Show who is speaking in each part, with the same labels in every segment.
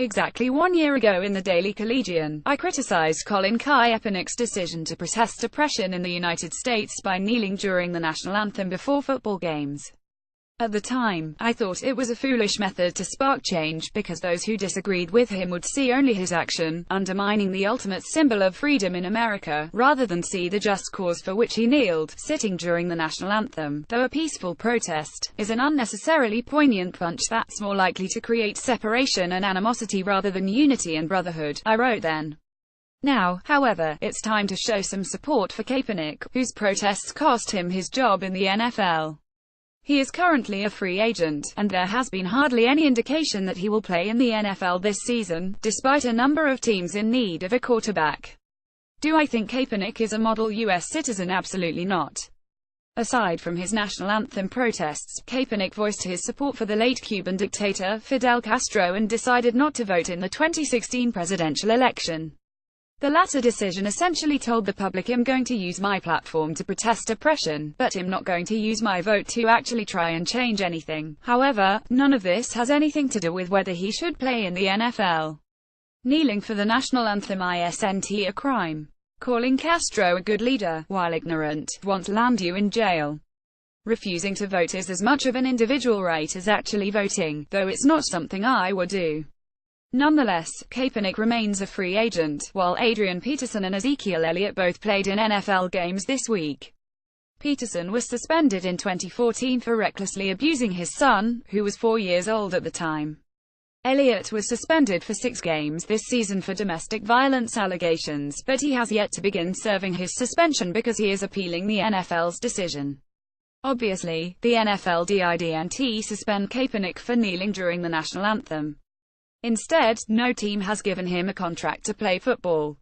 Speaker 1: Exactly 1 year ago in the Daily Collegian, I criticized Colin Kaepernick's decision to protest oppression in the United States by kneeling during the national anthem before football games. At the time, I thought it was a foolish method to spark change, because those who disagreed with him would see only his action, undermining the ultimate symbol of freedom in America, rather than see the just cause for which he kneeled. Sitting during the national anthem, though a peaceful protest, is an unnecessarily poignant punch that's more likely to create separation and animosity rather than unity and brotherhood, I wrote then. Now, however, it's time to show some support for Kaepernick, whose protests cost him his job in the NFL. He is currently a free agent, and there has been hardly any indication that he will play in the NFL this season, despite a number of teams in need of a quarterback. Do I think Kaepernick is a model U.S. citizen? Absolutely not. Aside from his national anthem protests, Kaepernick voiced his support for the late Cuban dictator, Fidel Castro, and decided not to vote in the 2016 presidential election. The latter decision essentially told the public, I'm going to use my platform to protest oppression, but I'm not going to use my vote to actually try and change anything. However, none of this has anything to do with whether he should play in the NFL. Kneeling for the national anthem isn't a crime. Calling Castro a good leader, while ignorant, won't land you in jail. Refusing to vote is as much of an individual right as actually voting, though it's not something I would do. Nonetheless, Kaepernick remains a free agent, while Adrian Peterson and Ezekiel Elliott both played in NFL games this week. Peterson was suspended in 2014 for recklessly abusing his son, who was 4 years old at the time. Elliott was suspended for 6 games this season for domestic violence allegations, but he has yet to begin serving his suspension because he is appealing the NFL's decision. Obviously, the NFL didn't suspend Kaepernick for kneeling during the national anthem. Instead, no team has given him a contract to play football.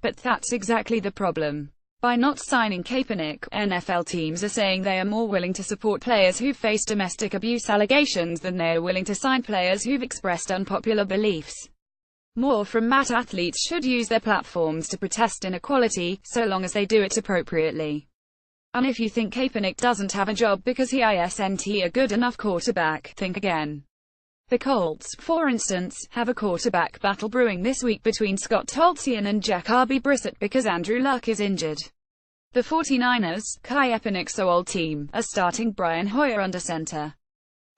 Speaker 1: But that's exactly the problem. By not signing Kaepernick, NFL teams are saying they are more willing to support players who've faced domestic abuse allegations than they are willing to sign players who've expressed unpopular beliefs. More from Matt: athletes should use their platforms to protest inequality, so long as they do it appropriately. And if you think Kaepernick doesn't have a job because he isn't a good enough quarterback, think again. The Colts, for instance, have a quarterback battle brewing this week between Scott Tolzien and Jacoby Brissett because Andrew Luck is injured. The 49ers, Kaepernick's old team, are starting Brian Hoyer under center.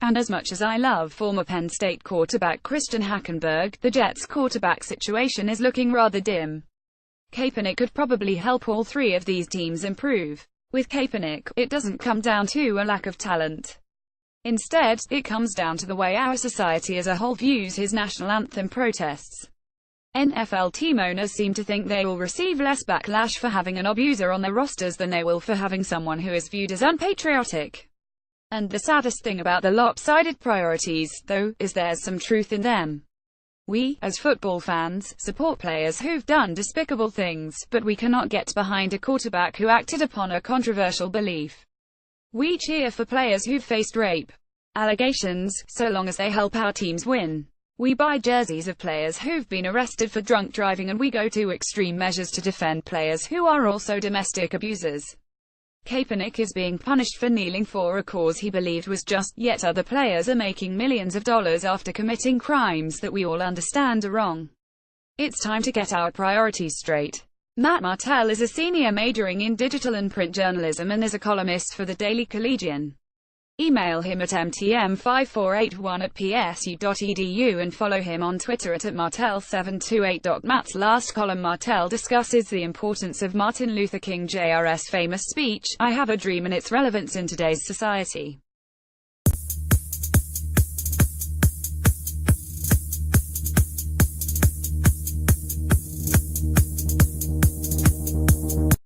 Speaker 1: And as much as I love former Penn State quarterback Christian Hackenberg, the Jets' quarterback situation is looking rather dim. Kaepernick could probably help all three of these teams improve. With Kaepernick, it doesn't come down to a lack of talent. Instead, it comes down to the way our society as a whole views his national anthem protests. NFL team owners seem to think they will receive less backlash for having an abuser on their rosters than they will for having someone who is viewed as unpatriotic. And the saddest thing about the lopsided priorities, though, is there's some truth in them. We, as football fans, support players who've done despicable things, but we cannot get behind a quarterback who acted upon a controversial belief. We cheer for players who've faced rape allegations, so long as they help our teams win. We buy jerseys of players who've been arrested for drunk driving, and we go to extreme measures to defend players who are also domestic abusers. Kaepernick is being punished for kneeling for a cause he believed was just, yet other players are making millions of dollars after committing crimes that we all understand are wrong. It's time to get our priorities straight. Matt Martell is a senior majoring in digital and print journalism and is a columnist for the Daily Collegian. Email him at mtm5481@psu.edu and follow him on Twitter at @martell728. Matt's last column, Martell discusses the importance of Martin Luther King Jr.'s famous speech, "I have a dream," and its relevance in today's society.